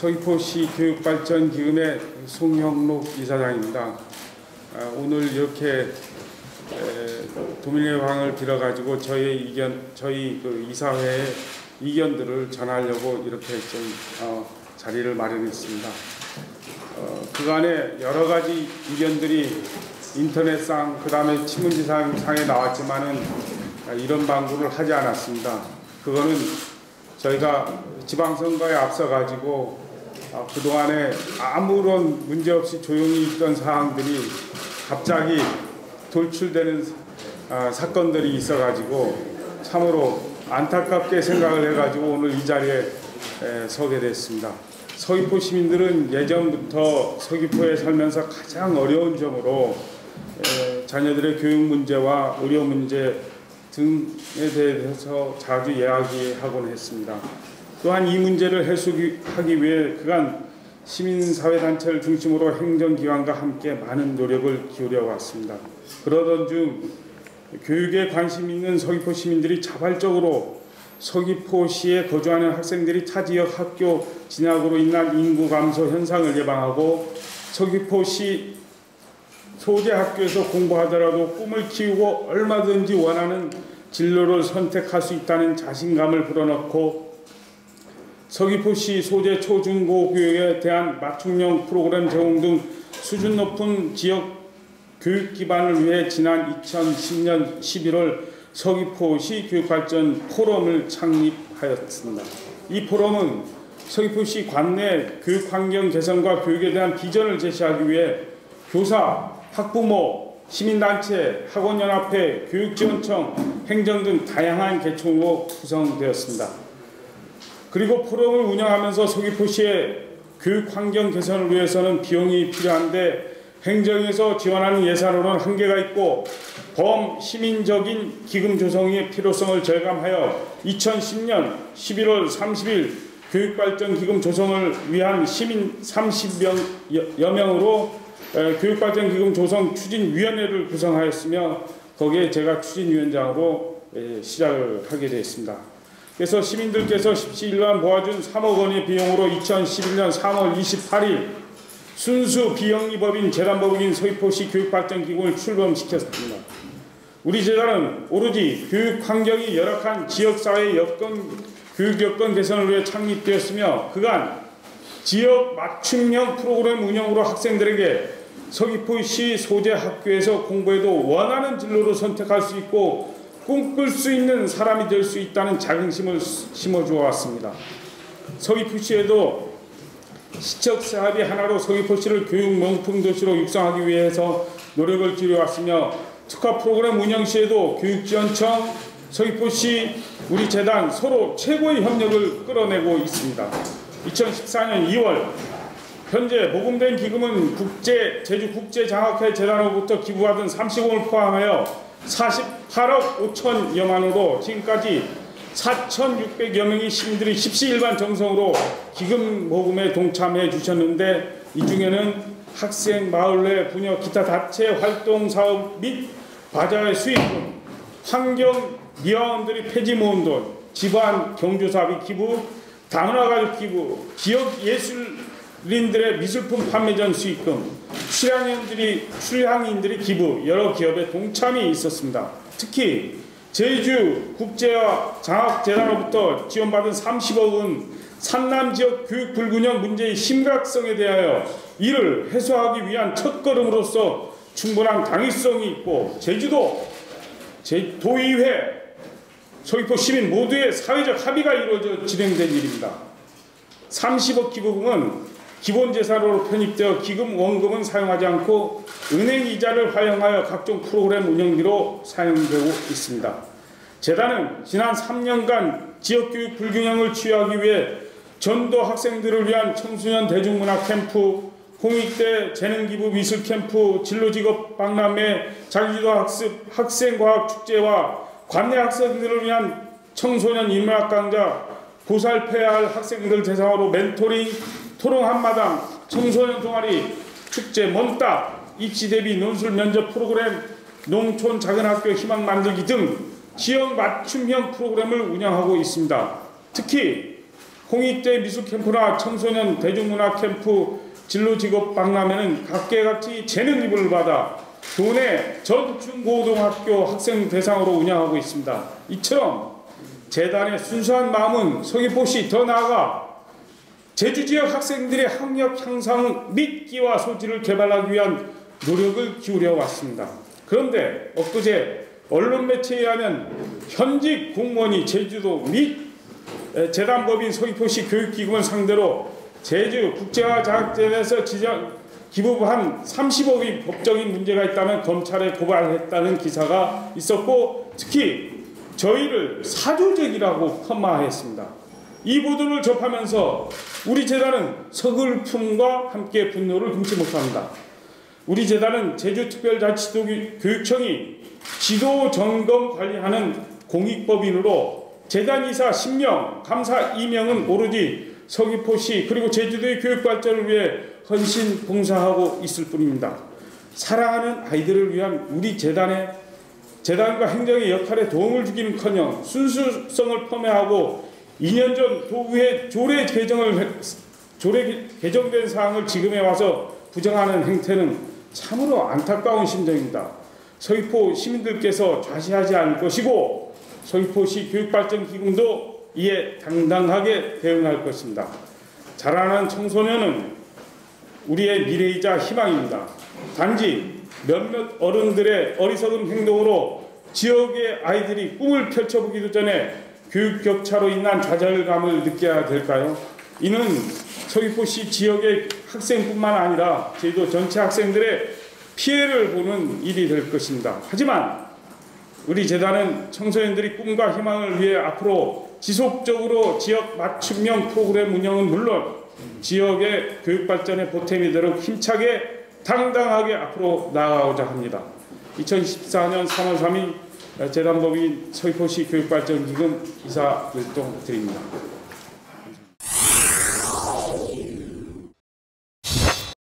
서귀포시 교육발전기금의 송형록 이사장입니다. 오늘 이렇게 도민회의방을 빌어가지고 저희 이사회의 의견들을 전하려고 이렇게 좀 자리를 마련했습니다. 그간에 여러 가지 의견들이 인터넷상 그다음에 신문지상에 나왔지만은 이런 방구를 하지 않았습니다. 그거는 저희가 지방선거에 앞서가지고 그동안에 아무런 문제 없이 조용히 있던 사항들이 갑자기 돌출되는 사건들이 있어가지고 참으로 안타깝게 생각을 해가지고 오늘 이 자리에 서게 됐습니다. 서귀포 시민들은 예전부터 서귀포에 살면서 가장 어려운 점으로 자녀들의 교육 문제와 의료 문제 등에 대해서 자주 이야기하곤 했습니다. 또한 이 문제를 해소하기 위해 그간 시민사회단체를 중심으로 행정기관과 함께 많은 노력을 기울여 왔습니다. 그러던 중 교육에 관심 있는 서귀포 시민들이 자발적으로 서귀포시에 거주하는 학생들이 타 지역 학교 진학으로 인한 인구 감소 현상을 예방하고 서귀포시 소재 학교에서 공부하더라도 꿈을 키우고 얼마든지 원하는 진로를 선택할 수 있다는 자신감을 불어넣고 서귀포시 소재 초중고 교육에 대한 맞춤형 프로그램 제공 등 수준 높은 지역 교육 기반을 위해 지난 2010년 11월 서귀포시 교육발전 포럼을 창립하였습니다. 이 포럼은 서귀포시 관내 교육환경 개선과 교육에 대한 비전을 제시하기 위해 교사, 학부모, 시민단체, 학원연합회, 교육지원청, 행정 등 다양한 계층으로 구성되었습니다. 그리고 포럼을 운영하면서 서귀포시의 교육환경 개선을 위해서는 비용이 필요한데 행정에서 지원하는 예산으로는 한계가 있고 범시민적인 기금 조성의 필요성을 절감하여 2010년 11월 30일 교육발전기금 조성을 위한 시민 30여 명으로 교육발전기금 조성 추진위원회를 구성하였으며 거기에 제가 추진위원장으로 시작을 하게 되었습니다. 그래서 시민들께서 십시일반 모아준 3억 원의 비용으로 2011년 3월 28일 순수 비영리법인 재단법인인 서귀포시 교육발전기금을 출범시켰습니다. 우리 재단은 오로지 교육환경이 열악한 지역사회 교육 여건 개선을 위해 창립되었으며 그간 지역 맞춤형 프로그램 운영으로 학생들에게 서귀포시 소재 학교에서 공부해도 원하는 진로를 선택할 수 있고 꿈꿀 수 있는 사람이 될 수 있다는 자긍심을 심어주어 왔습니다. 서귀포시에도 시적 사업이 하나로 서귀포시를 교육 명품 도시로 육성하기 위해서 노력을 기울여왔으며 특화 프로그램 운영 시에도 교육지원청, 서귀포시, 우리 재단 서로 최고의 협력을 끌어내고 있습니다. 2014년 2월 현재 모금된 기금은 제주국제장학회 재단으로부터 기부받은 30억을 포함하여 48억 5천여만 원으로 지금까지 4,600여 명의 시민들이 십시일반 정성으로 기금 모금에 동참해 주셨는데 이 중에는 학생, 마을내, 부녀, 기타 단체 활동 사업 및 바자회 수익금, 환경 미화원들이 폐지 모은 돈, 집안 경조사비 기부, 다문화가족 기부, 지역 예술인들의 미술품 판매전 수익금, 출향인들이 기부, 여러 기업의 동참이 있었습니다. 특히 제주국제장학재단으로부터 지원받은 30억은 산남지역 교육 불균형 문제의 심각성에 대하여 이를 해소하기 위한 첫걸음으로서 충분한 당위성이 있고 제주도, 도의회, 서귀포 시민 모두의 사회적 합의가 이루어져 진행된 일입니다. 30억 기부금은 기본재산으로 편입되어 기금 원금은 사용하지 않고 은행 이자를 활용하여 각종 프로그램 운영비로 사용되고 있습니다. 재단은 지난 3년간 지역교육 불균형을 치유하기 위해 전도 학생들을 위한 청소년 대중문화 캠프, 홍익대 재능기부 미술 캠프, 진로직업 박람회, 자기주도 학습, 학생과학 축제와 관내 학생들을 위한 청소년 인문학 강좌, 보살펴야 할 학생들 대상으로 멘토링, 토론 한마당, 청소년 동아리, 축제, 먼딱, 입시 대비 논술 면접 프로그램, 농촌 작은 학교 희망 만들기 등 지역 맞춤형 프로그램을 운영하고 있습니다. 특히 공익제 미술 캠프나 청소년 대중문화 캠프 진로 직업 박람회는 각계각지 재능입을 받아 교내 전중고등학교 학생 대상으로 운영하고 있습니다. 이처럼 재단의 순수한 마음은 서귀포시 더 나아가 제주 지역 학생들의 학력 향상 및 끼와 소질을 개발하기 위한 노력을 기울여 왔습니다. 그런데 엊그제 언론 매체에 의하면 현직 공무원이 제주도 및 재단법인 서귀포시 교육기금을 상대로 제주 국제화자격제에서 기부한 30억의 법적인 문제가 있다면 검찰에 고발했다는 기사가 있었고, 특히 저희를 사조적이라고 폄하했습니다. 이 보도를 접하면서 우리 재단은 서글픔과 함께 분노를 금치 못합니다. 우리 재단은 제주특별자치도 교육청이 지도 점검 관리하는 공익법인으로 재단 이사 10명, 감사 2명은 오로지 서귀포시 그리고 제주도의 교육 발전을 위해 헌신 봉사하고 있을 뿐입니다. 사랑하는 아이들을 위한 우리 재단과 행정의 역할에 도움을 주기는커녕 순수성을 폄훼하고 2년 전 도의회 조례 개정된 사항을 지금에 와서 부정하는 행태는 참으로 안타까운 심정입니다. 서귀포 시민들께서 좌시하지 않을 것이고 서귀포시 교육발전기금도 이에 당당하게 대응할 것입니다. 자라나는 청소년은 우리의 미래이자 희망입니다. 단지 몇몇 어른들의 어리석은 행동으로 지역의 아이들이 꿈을 펼쳐보기도 전에 교육 격차로 인한 좌절감을 느껴야 될까요? 이는 서귀포시 지역의 학생뿐만 아니라 제주도 전체 학생들의 피해를 보는 일이 될 것입니다. 하지만 우리 재단은 청소년들이 꿈과 희망을 위해 앞으로 지속적으로 지역 맞춤형 프로그램 운영은 물론 지역의 교육 발전에 보탬이 되도록 힘차게 당당하게 앞으로 나아가고자 합니다. 2014년 3월 3일 재단법인 서귀포시 교육발전기금 이사율동 드립니다.